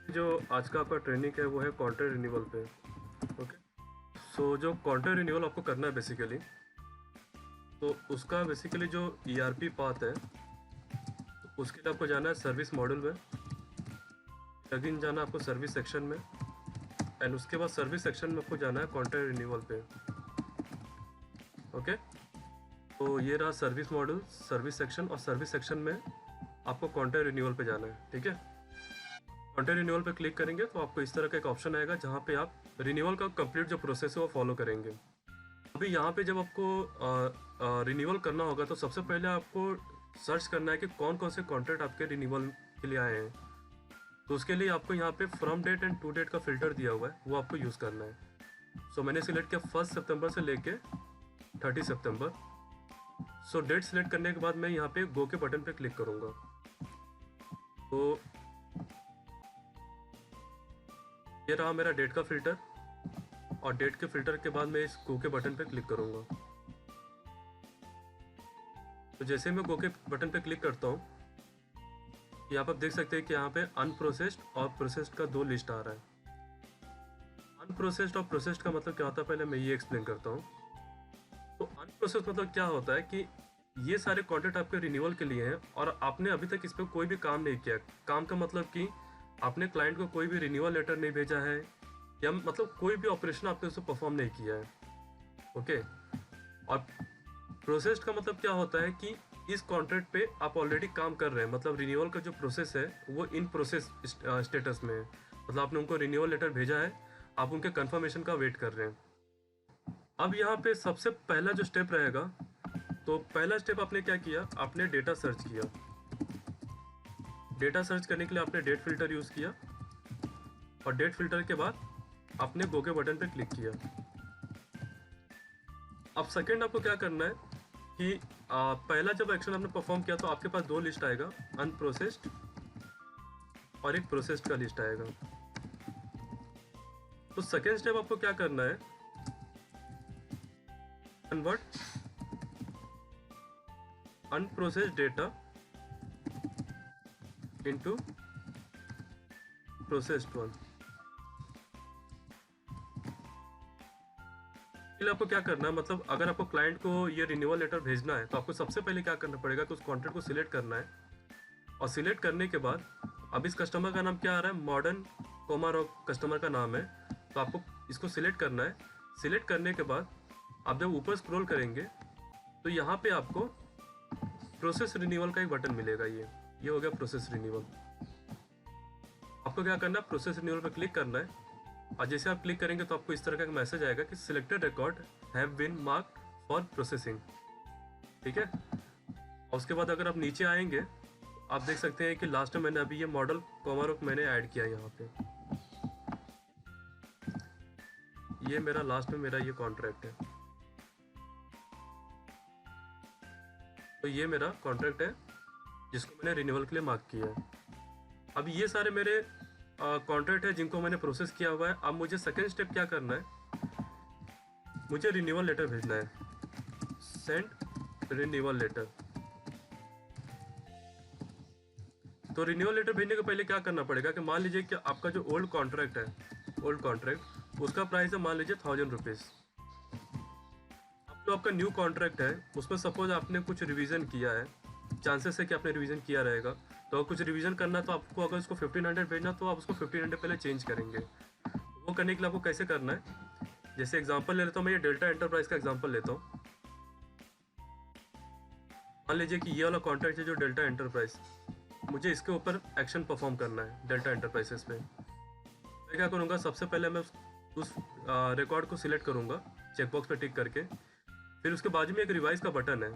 जो आज का आपका ट्रेनिंग है वो है कॉन्ट्रैक्ट रिन्यूअल पे। ओके, सो जो कॉन्ट्रैक्ट रिन्यूअल आपको करना है बेसिकली, तो उसका बेसिकली जो ईआरपी पाथ है, तो उसके लिए आपको जाना है सर्विस मॉड्यूल में, अगेन जाना है आपको सर्विस सेक्शन में, एंड उसके बाद सर्विस सेक्शन में आपको जाना है कॉन्ट्रैक्ट रिन्यूअल पे। ओके, तो ये रहा सर्विस मॉड्यूल, सर्विस सेक्शन, और सर्विस सेक्शन में आपको कॉन्ट्रैक्ट रिन्यूअल पे जाना है। ठीक है, कॉन्ट्रैक्ट रिन्यूअल पे क्लिक करेंगे तो आपको इस तरह का एक ऑप्शन आएगा जहाँ पे आप रिन्यूअल का कंप्लीट जो प्रोसेस है वो फॉलो करेंगे। अभी यहाँ पे जब आपको रिन्यूअल करना होगा तो सबसे पहले आपको सर्च करना है कि कौन कौन से कॉन्ट्रैक्ट आपके रिन्यूअल के लिए आए हैं। तो उसके लिए आपको यहाँ पे from date and to date का फिल्टर दिया हुआ है, वो आपको यूज़ करना है। सो मैंने सिलेक्ट किया 1 सितंबर से लेके 30 सितंबर। सो डेट सिलेक्ट करने के बाद मैं यहाँ पे गो के बटन पे क्लिक करूँगा। तो ये रहा मेरा डेट का फिल्टर, और डेट के फिल्टर के बाद मैं इस गो के बटन पे क्लिक करूँगा। तो जैसे मैं गो के बटन पे क्लिक करता हूँ, यहाँ पर आप देख सकते हैं कि यहाँ पे अनप्रोसेस्ड और प्रोसेस्ड का 2 लिस्ट आ रहा है। अनप्रोसेस्ड और प्रोसेस्ड का मतलब क्या होता है, पहले मैं ये एक्सप्लेन करता हूँ। तो अनप्रोसेस्ड मतलब क्या होता है कि ये सारे कॉन्ट्रैक्ट आपके रिन्यूअल के लिए हैं और आपने अभी तक इस पर कोई भी काम नहीं किया। काम का मतलब कि आपने क्लाइंट को कोई भी रिन्यूअल लेटर नहीं भेजा है, या मतलब कोई भी ऑपरेशन आपने उससे परफॉर्म नहीं किया है। ओके, और प्रोसेस्ड का मतलब क्या होता है कि इस कॉन्ट्रैक्ट पे आप ऑलरेडी काम कर रहे हैं, मतलब रिन्यूअल का जो प्रोसेस है वो इन प्रोसेस स्टेटस में है। मतलब आपने उनको रिन्यूअल लेटर भेजा है, आप उनके कंफर्मेशन का वेट कर रहे हैं। अब यहाँ पे सबसे पहला जो स्टेप रहेगा, तो पहला स्टेप आपने क्या किया, आपने डेटा सर्च किया। डेटा सर्च करने के लिए आपने डेट फिल्टर यूज़ किया, और डेट फिल्टर के बाद आपने गो के बटन पे क्लिक किया। अब सेकेंड आपको क्या करना है कि पहला जब एक्शन आपने परफॉर्म किया तो आपके पास 2 लिस्ट आएगा, अनप्रोसेस्ड और एक प्रोसेस्ड का लिस्ट आएगा। तो सेकेंड स्टेप आपको क्या करना है, convert unprocessed data into processed one. आपको क्या करना है, मतलब अगर आपको क्लाइंट को ये रिन्यूअल लेटर भेजना है तो आपको सबसे पहले क्या करना पड़ेगा कि उस कॉन्ट्रैक्ट को सिलेक्ट करना है, और सिलेक्ट करने के बाद अब इस कस्टमर का नाम क्या आ रहा है, मॉडर्न कोमारॉक कस्टमर का नाम है। तो आपको इसको सिलेक्ट करना है। सिलेक्ट करने के बाद आप जब ऊपर स्क्रॉल करेंगे तो यहाँ पे आपको प्रोसेस रिन्यूअल का एक बटन मिलेगा। ये हो गया प्रोसेस रिन्यूअल। आपको क्या करना है, प्रोसेस रिन्यूअल पर क्लिक करना है, और जैसे आप क्लिक करेंगे तो आपको इस तरह का एक मैसेज आएगा कि selected record have been marked for processing. ठीक है, और उसके बाद अगर आप नीचे आएंगे आप देख सकते हैं कि लास्ट में मैंने अभी ये मॉडल कोमारॉक मैंने ऐड किया यहाँ पे। ये मेरा लास्ट में मेरा ये कॉन्ट्रैक्ट है, तो ये मेरा कॉन्ट्रैक्ट है जिसको मैंने रिन्यूअल के लिए मार्क किया है। अब ये सारे मेरे कॉन्ट्रैक्ट है जिनको मैंने प्रोसेस किया हुआ है। अब मुझे सेकेंड स्टेप क्या करना है, मुझे रिन्यूअल लेटर भेजना है, सेंड रिन्यूअल लेटर। तो रिन्यूअल लेटर भेजने के पहले क्या करना पड़ेगा कि मान लीजिए कि आपका जो ओल्ड कॉन्ट्रैक्ट है, ओल्ड कॉन्ट्रैक्ट उसका प्राइस है मान लीजिए 1000 रुपीज़। अब जो आपका न्यू कॉन्ट्रैक्ट है उसमें सपोज आपने कुछ रिवीजन किया है, चांसेस है कि आपने रिवीजन किया रहेगा, तो कुछ रिवीजन करना तो आपको अगर उसको 1500 भेजना तो आप उसको 1500 पहले चेंज करेंगे। वो करने के लिए आपको कैसे करना है, जैसे एग्जांपल ले लेता हूँ मैं, ये डेल्टा एंटरप्राइज का एग्जांपल लेता हूँ। मान लीजिए कि ये वाला कॉन्ट्रैक्ट है जो डेल्टा एंटरप्राइज, मुझे इसके ऊपर एक्शन परफॉर्म करना है डेल्टा एंटरप्राइजेस पे। मैं क्या करूँगा, सबसे पहले मैं उस रिकॉर्ड को सिलेक्ट करूँगा चेकबॉक्स पे टिक करके, फिर उसके बाजू में एक रिवाइज का बटन है,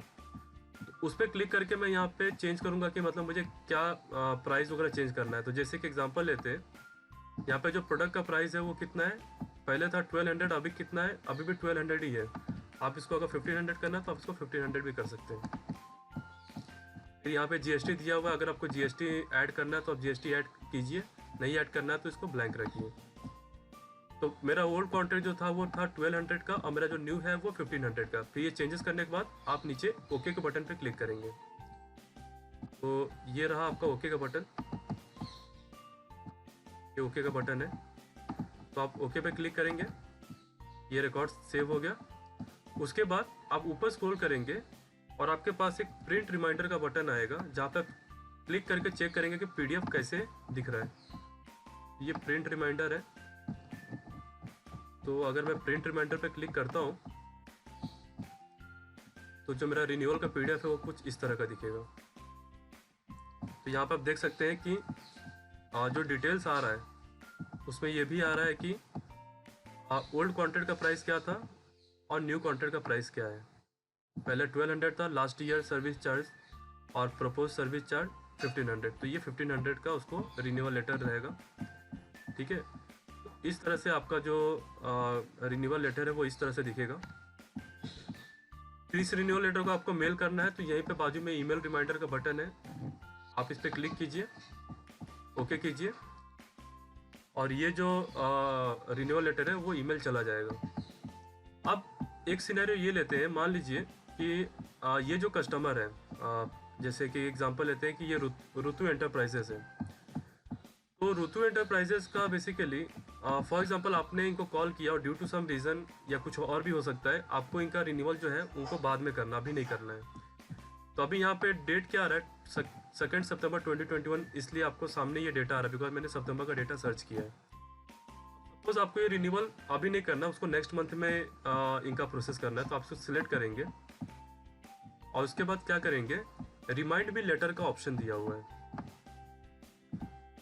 तो उस पर क्लिक करके मैं यहाँ पे चेंज करूँगा कि मतलब मुझे क्या प्राइस वगैरह चेंज करना है। तो जैसे कि एग्जांपल लेते हैं, यहाँ पे जो प्रोडक्ट का प्राइस है वो कितना है, पहले था 1200, अभी कितना है, अभी भी 1200 ही है। आप इसको अगर 1500 करना है तो आप इसको 1500 भी कर सकते हैं। फिर यहाँ पे जीएसटी दिया हुआ है, अगर आपको जीएसटी ऐड करना है तो आप जीएसटी ऐड कीजिए, नहीं ऐड करना है तो इसको ब्लैंक रखिए। तो मेरा ओल्ड कॉन्ट्रैक्ट जो था वो था 1200 का, और मेरा जो न्यू है वो 1500 का। फिर ये चेंजेस करने के बाद आप नीचे ओके के बटन पे क्लिक करेंगे। तो ये रहा आपका ओके का बटन। ये ओके का बटन है, तो आप ओके पे क्लिक करेंगे, ये रिकॉर्ड सेव हो गया। उसके बाद आप ऊपर स्क्रॉल करेंगे और आपके पास एक प्रिंट रिमाइंडर का बटन आएगा, जहाँ पे क्लिक करके चेक करेंगे कि PDF कैसे दिख रहा है। ये प्रिंट रिमाइंडर है, तो अगर मैं प्रिंट रिमाइंडर पे क्लिक करता हूँ तो जो मेरा रिन्यूअल का PDF है वो कुछ इस तरह का दिखेगा। तो यहाँ पर आप देख सकते हैं कि जो डिटेल्स आ रहा है उसमें ये भी आ रहा है कि ओल्ड कॉन्ट्रैक्ट का प्राइस क्या था और न्यू कॉन्ट्रैक्ट का प्राइस क्या है। पहले 1200 था लास्ट ईयर सर्विस चार्ज, और प्रपोज सर्विस चार्ज 1500, तो ये 1500 का उसको रिन्यूअल लेटर रहेगा। ठीक है, तो इस तरह से आपका जो रिन्यूअल लेटर है वो इस तरह से दिखेगा। इस रिन्यूअल लेटर को आपको मेल करना है, तो यहीं पे बाजू में ईमेल रिमाइंडर का बटन है, आप इस पर क्लिक कीजिए, ओके कीजिए, और ये जो रिन्यूअल लेटर है वो ईमेल चला जाएगा। अब एक सिनेरियो ये लेते हैं, मान लीजिए कि ये जो कस्टमर है, जैसे कि एग्जांपल लेते हैं कि ये ऋतु एंटरप्राइजेस है। तो ऋतु एंटरप्राइजेस का बेसिकली फॉर एग्जांपल आपने इनको कॉल किया और ड्यू टू सम रीज़न या कुछ और भी हो सकता है, आपको इनका रिन्यूअल जो है उनको बाद में करना, अभी नहीं करना है। तो अभी यहाँ पे डेट क्या आ रहा है, 2 सितंबर 2021, इसलिए आपको सामने ये डेटा आ रहा है बिकॉज मैंने सितंबर का डेटा सर्च किया है। सपोज आपको ये रिन्यूअल अभी नहीं करना, उसको नेक्स्ट मंथ में इनका प्रोसेस करना है, तो आप उसको सिलेक्ट करेंगे और उसके बाद क्या करेंगे, रिमाइंड मी लेटर का ऑप्शन दिया हुआ है।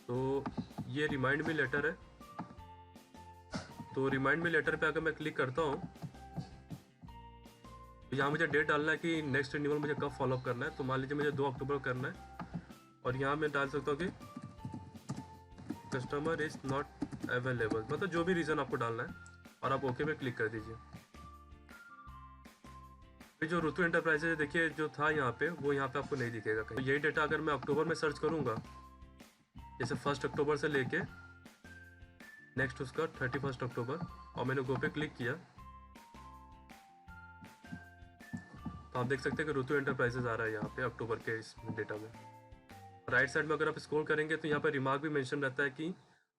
तो ये रिमाइंड मी लेटर है, तो रिमाइंड मी लेटर पे अगर मैं क्लिक करता हूँ तो यहाँ मुझे डेट डालना है कि नेक्स्ट रिन्यूअल मुझे कब फॉलोअप करना है। तो मान लीजिए मुझे 2 अक्टूबर करना है, और यहाँ मैं डाल सकता हूँ कि कस्टमर इज नॉट अवेलेबल, मतलब जो भी रीज़न आपको डालना है, और आप ओके पे क्लिक कर दीजिए। फिर जो ऋतु एंटरप्राइजेज देखिए जो था यहाँ पे, वो यहाँ पे आपको नहीं दिखेगा कहीं। तो यही डेटा अगर मैं अक्टूबर में सर्च करूँगा, जैसे 1 अक्टूबर से लेके नेक्स्ट उसका 31 अक्टूबर, और मैंने गो पे क्लिक किया, तो आप देख सकते हैं कि ऋतु एंटरप्राइजेज आ रहा है यहाँ पे अक्टूबर के इस डेटा में। राइट साइड में अगर आप स्क्रॉल करेंगे तो यहाँ पर रिमार्क भी मेंशन रहता है कि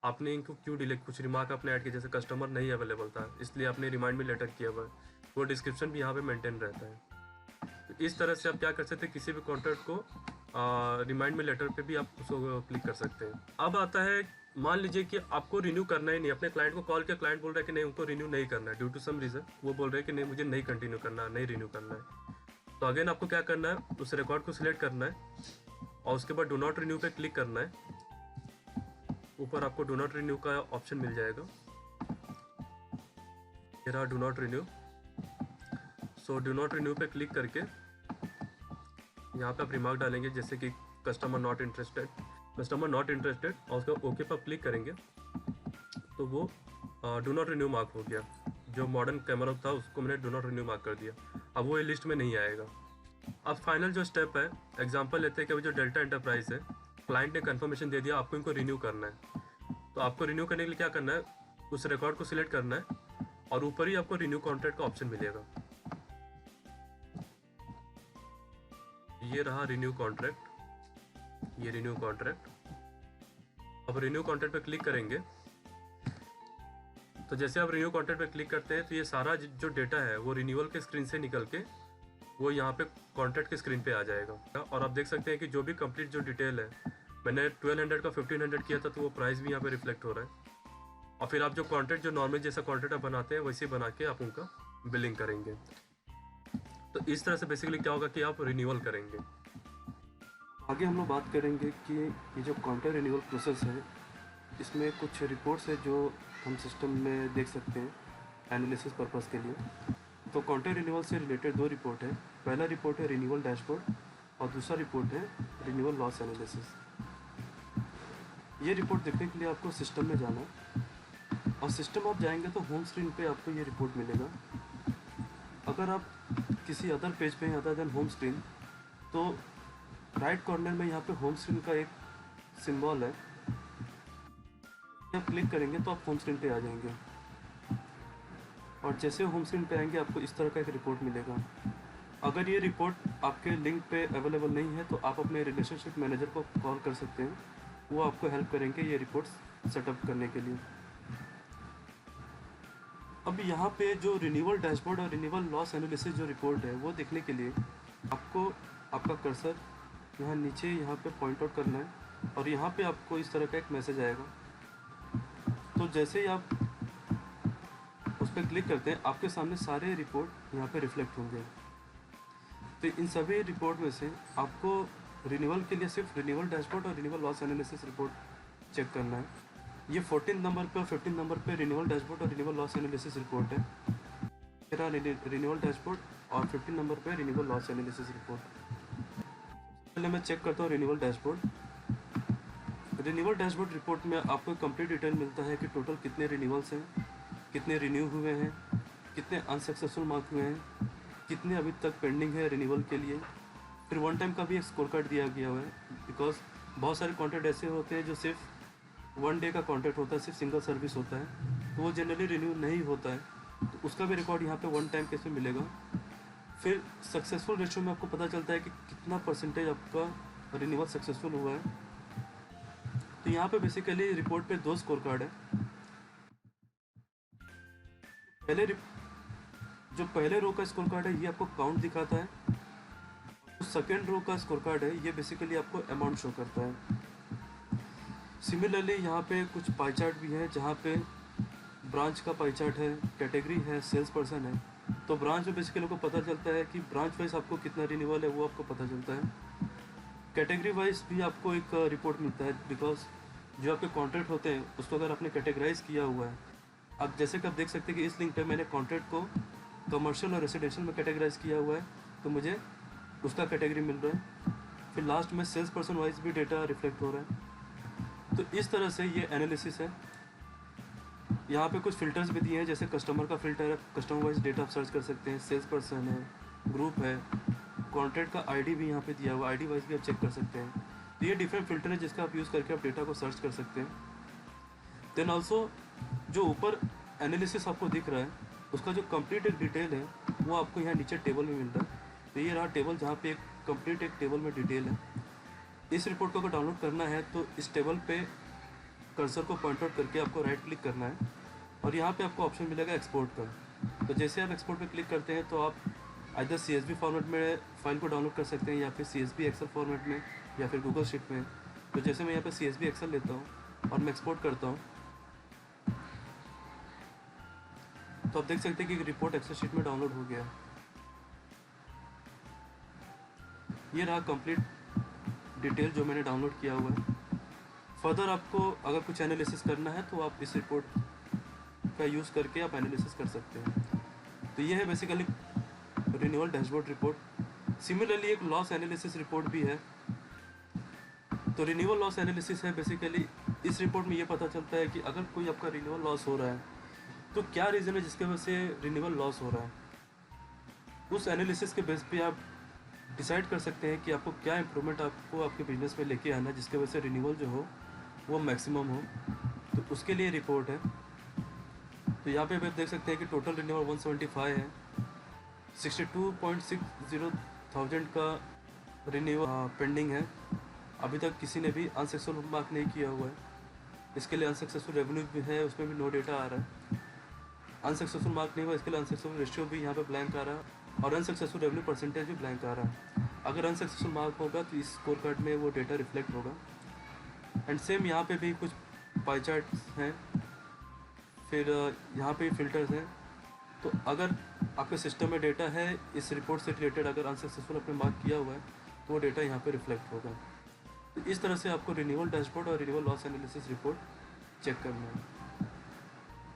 आपने इनको क्यों डिले, कुछ रिमार्क आपने ऐड किया, जैसे कस्टमर नहीं अवेलेबल था इसलिए आपने रिमाइंड में लेटर किया हुआ है, वो डिस्क्रिप्शन भी यहाँ पे मेंटेन रहता है। तो इस तरह से आप क्या कर सकते हैं, किसी भी कॉन्ट्रैक्ट को रिमाइंड में लेटर पे भी आप उसको क्लिक कर सकते हैं। अब आता है, मान लीजिए कि आपको रिन्यू करना ही नहीं, अपने क्लाइंट को कॉल किया, क्लाइंट बोल रहा है कि नहीं उनको रिन्यू नहीं करना है ड्यू टू सम रीज़न, वो बोल रहे हैं कि नहीं मुझे नहीं कंटिन्यू करना, नहीं रिन्यू करना है। तो अगेन आपको क्या करना है, उस रिकॉर्ड को सिलेक्ट करना है और उसके बाद डू नॉट रिन्यू पे क्लिक करना है। ऊपर आपको डू नॉट रिन्यू का ऑप्शन मिल जाएगा, ये रहा do not renew. So do not renew पे क्लिक करके यहाँ पे आप रिमार्क डालेंगे, जैसे कि कस्टमर नॉट इंटरेस्टेड, और उसका ओके पर क्लिक करेंगे तो वो डू नॉट रिन्यू मार्क हो गया। जो मॉडर्न कैमरा था उसको मैंने डू नॉट रिन्यू मार्क कर दिया, अब वो ये लिस्ट में नहीं आएगा। अब फाइनल जो स्टेप है, एग्जांपल लेते हैं कि अभी जो डेल्टा एंटरप्राइज है, क्लाइंट ने कंफर्मेशन दे दिया आपको इनको रिन्यू करना है, तो आपको रिन्यू करने के लिए क्या करना है, उस रिकॉर्ड को सिलेक्ट करना है और ऊपर ही आपको रिन्यू कॉन्ट्रैक्ट का ऑप्शन मिलेगा। ये रहा रिन्यू कॉन्ट्रैक्ट, ये रिन्यू कॉन्ट्रैक्ट। अब रिन्यू कॉन्ट्रैक्ट पे क्लिक करेंगे, तो जैसे आप रिन्यू कॉन्ट्रैक्ट पे क्लिक करते हैं तो ये सारा जो डेटा है वो रिन्यूअल के स्क्रीन से निकल के वो यहाँ पे कॉन्ट्रैक्ट के स्क्रीन पे आ जाएगा। और आप देख सकते हैं कि जो भी कंप्लीट जो डिटेल है, मैंने 1200 का 1500 किया था, तो वो प्राइस भी यहाँ पे रिफ्लेक्ट हो रहा है। और फिर आप जो कॉन्ट्रैक्ट जो नॉर्मल जैसा कॉन्ट्रैक्ट आप बनाते हैं वैसे बना के आप उनका बिलिंग करेंगे। तो इस तरह से बेसिकली क्या होगा कि आप रिन्यूअल करेंगे। आगे हम लोग बात करेंगे कि ये जो कॉन्ट्रैक्ट रिन्यूअल प्रोसेस है, इसमें कुछ रिपोर्ट्स है जो हम सिस्टम में देख सकते हैं एनालिसिस पर्पस के लिए। तो कॉन्ट्रैक्ट रिन्यूअल से रिलेटेड 2 रिपोर्ट है। पहला रिपोर्ट है रिन्यूअल डैशबोर्ड और दूसरा रिपोर्ट है रिन्यूअल लॉस एनालिसिस। ये रिपोर्ट देखने के लिए आपको सिस्टम में जाना है, और सिस्टम आप जाएंगे तो होम स्क्रीन पे आपको ये रिपोर्ट मिलेगा। अगर आप किसी अदर पेज पे हैं अदर देन होम स्क्रीन, तो राइट कॉर्नर में यहाँ पे होम स्क्रीन का एक सिंबल है, आप क्लिक करेंगे तो आप होम स्क्रीन पे आ जाएंगे, और जैसे होम स्क्रीन पे आएंगे आपको इस तरह का एक रिपोर्ट मिलेगा। अगर ये रिपोर्ट आपके लिंक पे अवेलेबल नहीं है तो आप अपने रिलेशनशिप मैनेजर को कॉल कर सकते हैं, वो आपको हेल्प करेंगे ये रिपोर्ट्स सेटअप करने के लिए। अब यहाँ पे जो रिन्यूअल डैशबोर्ड और रिन्यूअल लॉस एनालिसिस जो रिपोर्ट है वो देखने के लिए आपको आपका कर्सर यहाँ नीचे यहाँ पे पॉइंट आउट करना है और यहाँ पे आपको इस तरह का एक मैसेज आएगा। तो जैसे ही आप उस पर क्लिक करते हैं आपके सामने सारे रिपोर्ट यहाँ पे रिफ्लेक्ट होंगे। तो इन सभी रिपोर्ट में से आपको रिन्यूअल के लिए सिर्फ रिन्यूअल डैशबोर्ड और renewal loss analysis report check करना है। ये 14 नंबर पे और 15 नंबर पे रिन्यूअल डैशबोर्ड और रिन्यूअल लॉस एनालिसिस रिपोर्ट है। मेरा रिन्यूअल डैशबोर्ड और 15 नंबर पे रिन्यूअल लॉस एनालिसिस रिपोर्ट। पहले मैं चेक करता हूँ renewal dashboard. Renewal dashboard report में आपको कंप्लीट डिटेल मिलता है कि टोटल कितने रिन्यूअल्स हैं, कितने रिन्यू हुए हैं, कितने अनसक्सेसफुल मार्क हुए हैं, कितने अभी तक पेंडिंग है रिन्यूअल के लिए। फिर वन टाइम का भी एक स्कोर कार्ड दिया गया हुआ है, बिकॉज बहुत सारे कॉन्ट्रैक्ट ऐसे होते हैं जो सिर्फ 1 डे का कॉन्ट्रैक्ट होता है, सिर्फ सिंगल सर्विस होता है, तो वो जनरली रिन्यू नहीं होता है, तो उसका भी रिकॉर्ड यहाँ पे वन टाइम केस में मिलेगा। फिर सक्सेसफुल रेशियो में आपको पता चलता है कि कितना परसेंटेज आपका रिन्यूअल सक्सेसफुल हुआ है। तो यहाँ पे बेसिकली रिपोर्ट पे 2 स्कोर कार्ड है। जो पहले रो का स्कोर कार्ड है ये आपको काउंट दिखाता है, जो सेकेंड रो का स्कोर कार्ड है ये बेसिकली आपको अमाउंट शो करता है। सिमिलरली यहाँ पे कुछ पाई चार्ट भी है जहाँ पे ब्रांच का पाई चार्ट है, कैटेगरी है, सेल्स पर्सन है। तो ब्रांच में बेसिकली आपको पता चलता है कि ब्रांच वाइज आपको कितना रिन्यूअल है वो आपको पता चलता है। कैटेगरी वाइज भी आपको एक रिपोर्ट मिलता है, बिकॉज जो आपके कॉन्ट्रैक्ट होते हैं उसको अगर आपने कैटेगराइज किया हुआ है, अब जैसे कि आप देख सकते हैं कि इस लिंक पे मैंने कॉन्ट्रैक्ट को कमर्शियल और रेसिडेंशियल में कैटेगराइज किया हुआ है, तो मुझे उसका कैटेगरी मिल रहा है। फिर लास्ट में सेल्स पर्सन वाइज भी डेटा रिफ्लेक्ट हो रहा है। तो इस तरह से ये एनालिसिस है। यहाँ पे कुछ फिल्टर्स भी दिए हैं, जैसे कस्टमर का फिल्टर है, कस्टमर वाइज डेटा आप सर्च कर सकते हैं, सेल्स पर्सन है, ग्रुप है, कॉन्ट्रैक्ट का आईडी भी यहाँ पे दिया हुआ, आईडी वाइज भी आप चेक कर सकते हैं। तो ये डिफरेंट फिल्टर है जिसका आप यूज़ करके आप डेटा को सर्च कर सकते हैं। देन ऑल्सो जो ऊपर एनालिसिस आपको दिख रहा है उसका जो कंप्लीट एक डिटेल है वो आपको यहाँ नीचे टेबल में मिल रहा है। तो ये रहा टेबल जहाँ पे एक कंप्लीट एक टेबल में डिटेल है। इस रिपोर्ट को अगर डाउनलोड करना है तो इस टेबल पे कर्सर को पॉइंट आउट करके आपको राइट क्लिक करना है और यहाँ पे आपको ऑप्शन मिलेगा एक्सपोर्ट का। तो जैसे आप एक्सपोर्ट पे क्लिक करते हैं तो आप आइदर CSV फॉर्मेट में फाइल को डाउनलोड कर सकते हैं या फिर CSV एक्सेल फॉर्मेट में या फिर गूगल शीट में। तो जैसे मैं यहाँ पे CSV एक्सेल लेता हूँ और मैं एक्सपोर्ट करता हूँ तो आप देख सकते हैं कि रिपोर्ट एक्सेल शीट में डाउनलोड हो गया है। ये रहा कंप्लीट डिटेल जो मैंने डाउनलोड किया हुआ है। फर्दर आपको अगर कुछ एनालिसिस करना है तो आप इस रिपोर्ट का यूज़ करके आप एनालिसिस कर सकते हैं। तो ये है basically renewal dashboard report. Similarly एक लॉस एनालिसिस रिपोर्ट भी है। तो रिन्यूअल लॉस एनालिसिस है बेसिकली इस रिपोर्ट में ये पता चलता है कि अगर कोई आपका रिन्यूअल लॉस हो रहा है तो क्या रीज़न है जिसके वजह से रिन्यूअल लॉस हो रहा है। उस एनालिसिस के बेस पे आप डिसाइड कर सकते हैं कि आपको क्या इम्प्रूवमेंट आपको आपके बिजनेस में लेके आना है जिसके वजह से रिन्यूअल जो हो वो मैक्सिमम हो। तो उसके लिए रिपोर्ट है। तो यहाँ पे आप देख सकते हैं कि टोटल रिन्यूअल 175 है, 62.60,000 का रिन्यूअल पेंडिंग है। अभी तक किसी ने भी अनसक्सेसफुल मार्क नहीं किया हुआ है। इसके लिए अनसक्सेसफुल रेवेन्यू भी है, उसमें भी नो डेटा आ रहा है। अनसक्सेसफुल मार्क नहीं हुआ इसके लिए अनसक्सेसफुल रेशियो भी यहाँ पे ब्लैंक आ रहा है और अनसक्सेसफुल रेवेन्यू परसेंटेज भी ब्लैंक आ रहा है। अगर अनसक्सेसफुल मार्क होगा तो इस स्कोर कार्ड में वो डेटा रिफ्लेक्ट होगा। एंड सेम यहाँ पे भी कुछ पाई चार्ट्स हैं, फिर यहाँ पे फिल्टर्स हैं। तो अगर आपके सिस्टम में डेटा है इस रिपोर्ट से रिलेटेड, अगर अनसक्सेसफुल आपने मार्क किया हुआ है तो वो डेटा यहाँ पे रिफ्लेक्ट होगा। तो इस तरह से आपको रिन्यूअल डैशबोर्ड और renewal loss analysis report check करना है।